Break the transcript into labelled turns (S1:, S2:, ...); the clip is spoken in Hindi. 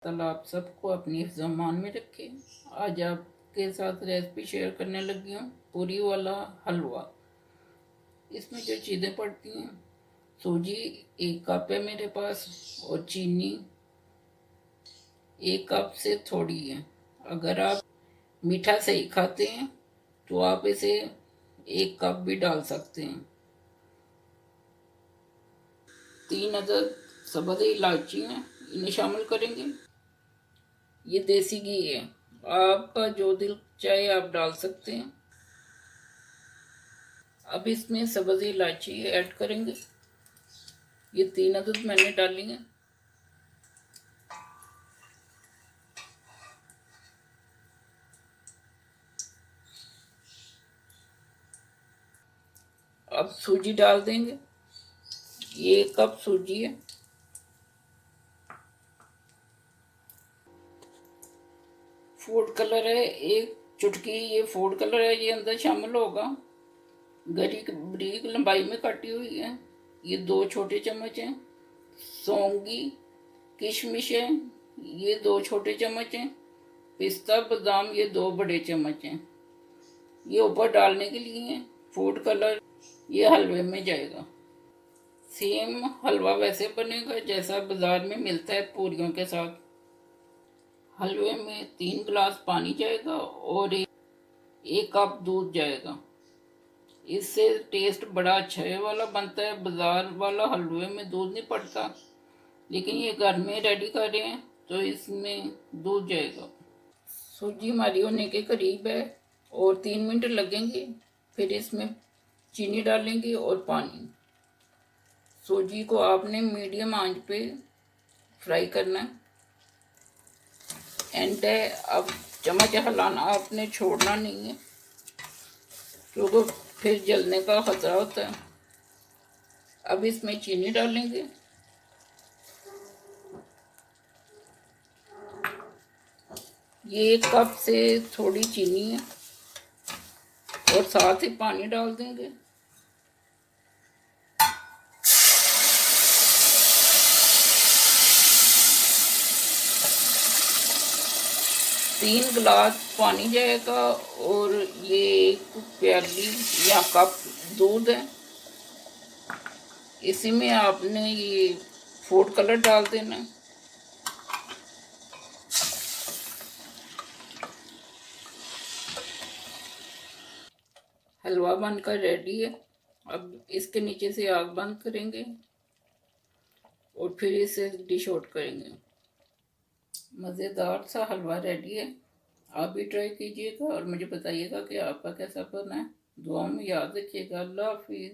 S1: ताला आप सबको अपनी ज़मान में रखे। आज आपके साथ रेसिपी शेयर करने लगी हूँ पूरी वाला हलवा। इसमें जो चीज़ें पड़ती हैं, सूजी 1 कप है मेरे पास और चीनी 1 कप से थोड़ी है। अगर आप मीठा सही खाते हैं तो आप इसे 1 कप भी डाल सकते हैं। 3 अदद सब्ज़ इलायची हैं, इन्हें शामिल करेंगे। ये देसी घी है, आपका जो दिल चाहे आप डाल सकते हैं। अब इसमें सब्ज़ इलायची ऐड करेंगे। ये 3 अदद मैंने डाली हैं। अब सूजी डाल देंगे। ये 1 कप सूजी है। फूड कलर है 1 चुटकी, ये फूड कलर है, ये अंदर शामिल होगा। बारीक लंबाई में कटी हुई है, ये 2 छोटे चम्मच हैं। सौंगी किशमिश है, ये 2 छोटे चम्मच हैं। पिस्ता बादाम ये 2 बड़े चम्मच हैं। ये ऊपर डालने के लिए है। फूड कलर ये हलवे में जाएगा। सेम हलवा वैसे बनेगा जैसा बाजार में मिलता है पूरियों के साथ। हलवे में 3 गिलास पानी जाएगा और 1 कप दूध जाएगा। इससे टेस्ट बड़ा अच्छा है वाला बनता है। बाजार वाला हलवे में दूध नहीं पड़ता, लेकिन ये घर में रेडी कर रहे हैं तो इसमें दूध जाएगा। सूजी हमारी होने के करीब है और 3 मिनट लगेंगे। फिर इसमें चीनी डालेंगे और पानी। सूजी को आपने मीडियम आंच पे फ्राई करना है। एंड है, अब चम्मच हिलाना आपने छोड़ना नहीं है, क्योंकि फिर जलने का खतरा होता है। अब इसमें चीनी डालेंगे। ये 1 कप से थोड़ी चीनी है और साथ ही पानी डाल देंगे। तीन गिलास पानी जाएगा और ये 1 प्याली या कप दूध है। इसी में आपने ये फूड कलर डाल देना है। हलवा बनकर रेडी है। अब इसके नीचे से आग बंद करेंगे और फिर इसे डिश आउट करेंगे। मज़ेदार सा हलवा रेडी है। आप भी ट्राई कीजिएगा और मुझे बताइएगा कि आपका कैसा बना है। दुआ में याद रखिएगा। अल्लाह हाफिज़।